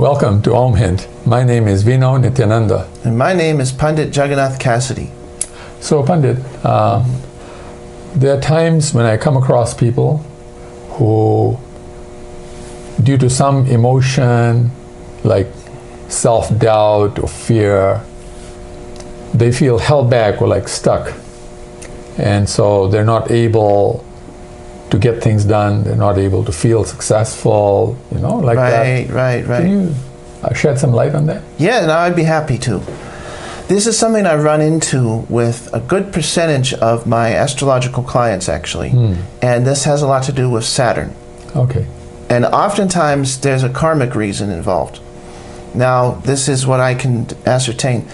Welcome to Omhint. My name is Vino Nityananda. And my name is Pandit Jagannath Cassidy. So Pandit, there are times when I come across people who, due to some emotion like self-doubt or fear, they feel held back or like stuck. And so they're not able to get things done, they're not able to feel successful, like that. Right. Can you shed some light on that? Yeah, no, I'd be happy to. This is something I run into with a good percentage of my astrological clients, actually. And this has a lot to do with Saturn. Okay. And oftentimes there's a karmic reason involved. Now, this is what I can ascertain.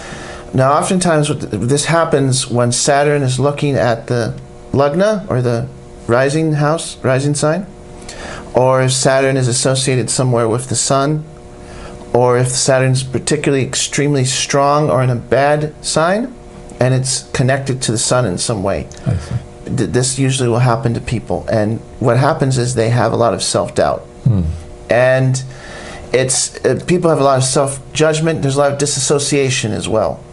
Now, oftentimes this happens when Saturn is looking at the Lagna, or the rising sign, or if Saturn is associated somewhere with the Sun, or if Saturn is particularly extremely strong or in a bad sign, and it's connected to the Sun in some way. I see. This usually will happen to people, and what happens is they have a lot of self-doubt. And people have a lot of self-judgment. There's a lot of disassociation as well.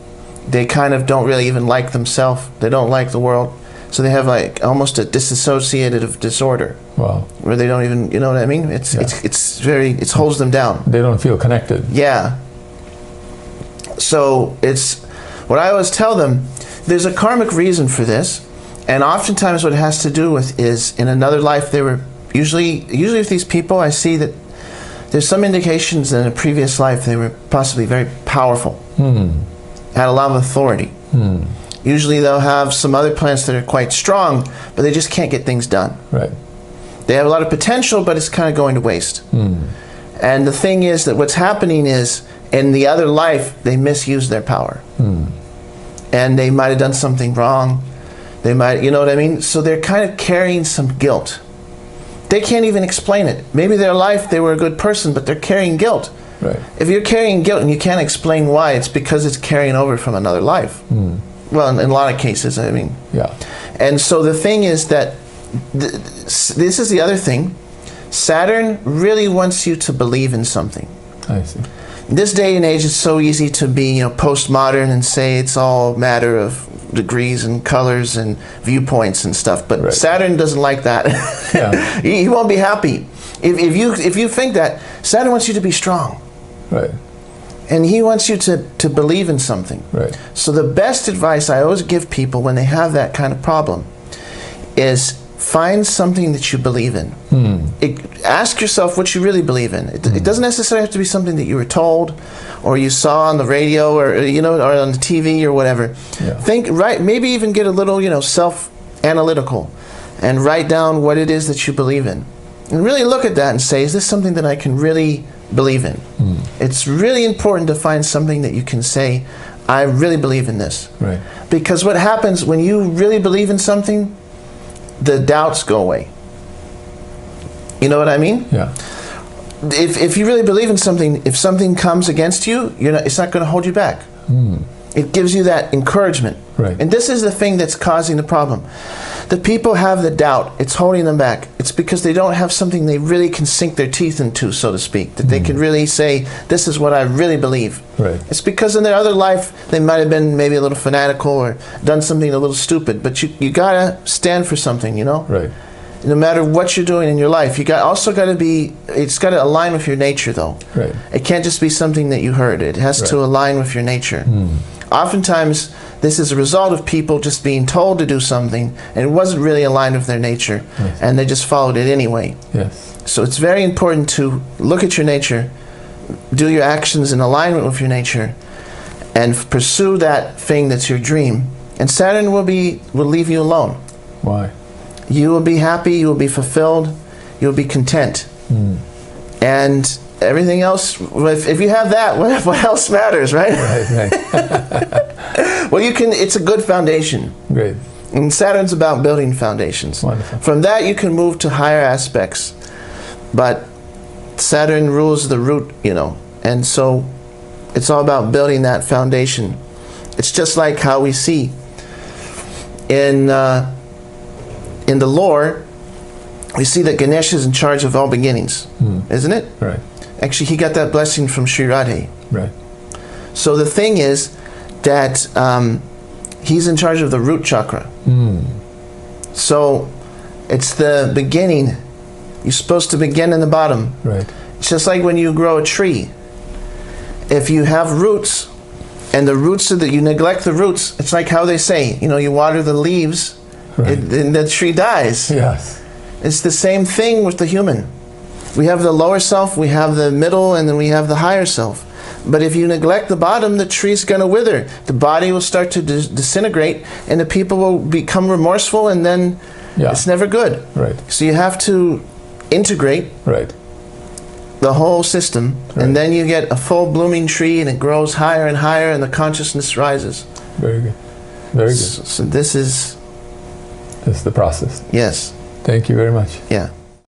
They kind of don't really even like themselves. They don't like the world. So they have like almost a dissociative disorder. Wow. Where they don't even, you know what I mean? It holds them down. They don't feel connected. Yeah. So it's, what I always tell them, there's a karmic reason for this. And oftentimes what it has to do with is, in another life they were, usually with these people, I see that there's some indications that in a previous life they were possibly very powerful. Had a lot of authority. Usually they'll have some other planets that are quite strong, but they just can't get things done. Right. They have a lot of potential, but it's kind of going to waste. And the thing is that what's happening is, in the other life, they misuse their power. And they might have done something wrong. They might, you know what I mean? So they're kind of carrying some guilt. They can't even explain it. Maybe their life, they were a good person, but they're carrying guilt. Right. If you're carrying guilt and you can't explain why, it's because it's carrying over from another life. Well, in a lot of cases, I mean. Yeah. And so the thing is that, this is the other thing, Saturn really wants you to believe in something. I see. This day and age, it's so easy to be, postmodern and say it's all matter of degrees and colors and viewpoints and stuff. But Saturn doesn't like that. Yeah. He won't be happy. If you think that, Saturn wants you to be strong. Right. And he wants you to believe in something. Right. So the best advice I always give people when they have that kind of problem is find something that you believe in. Ask yourself what you really believe in. It doesn't necessarily have to be something that you were told or you saw on the radio or or on the TV or whatever. Yeah. Maybe even get a little, self-analytical and write down what it is that you believe in. And really look at that and say, is this something that I can really believe in? It's really important to find something that you can say, I really believe in this. Right. Because what happens when you really believe in something, the doubts go away. You know what I mean? Yeah. If you really believe in something, if something comes against you, it's not going to hold you back. It gives you that encouragement. Right. And this is the thing that's causing the problem. The people have the doubt. It's holding them back. It's because they don't have something they really can sink their teeth into, so to speak, that they can really say, this is what I really believe. Right. It's because in their other life, they might have been maybe a little fanatical or done something a little stupid, but you got to stand for something, Right. No matter what you're doing in your life, it's got to align with your nature, though. Right. It can't just be something that you heard. It has to align with your nature. Oftentimes, this is a result of people just being told to do something, and it wasn't really aligned with their nature, and they just followed it anyway. Yes. So it's very important to look at your nature, do your actions in alignment with your nature, and pursue that thing that's your dream. And Saturn will leave you alone. Why? You will be happy, you will be fulfilled, you will be content. And everything else, if you have that, what else matters, right? Right. Well, it's a good foundation. Great. And Saturn's about building foundations. Wonderful. From that, you can move to higher aspects. But Saturn rules the root, and so it's all about building that foundation. It's just like how we see in the lore, we see that Ganesh is in charge of all beginnings, isn't it? Right. Actually, he got that blessing from Sri Radhe. Right. So the thing is that he's in charge of the root chakra. So it's the beginning. You're supposed to begin in the bottom. Right. It's just like when you grow a tree. If you have roots, and the roots are that you neglect the roots, it's like how they say, you know, you water the leaves, Right. and the tree dies. Yes. It's the same thing with the human. We have the lower self, we have the middle, and then we have the higher self. But if you neglect the bottom, the tree's going to wither. The body will start to disintegrate, and the people will become remorseful, and then it's never good. Right. So you have to integrate Right. the whole system, and then you get a full blooming tree, and it grows higher and higher, and the consciousness rises. Very good. Very good. So this is the process. yes. Thank you very much. Yeah.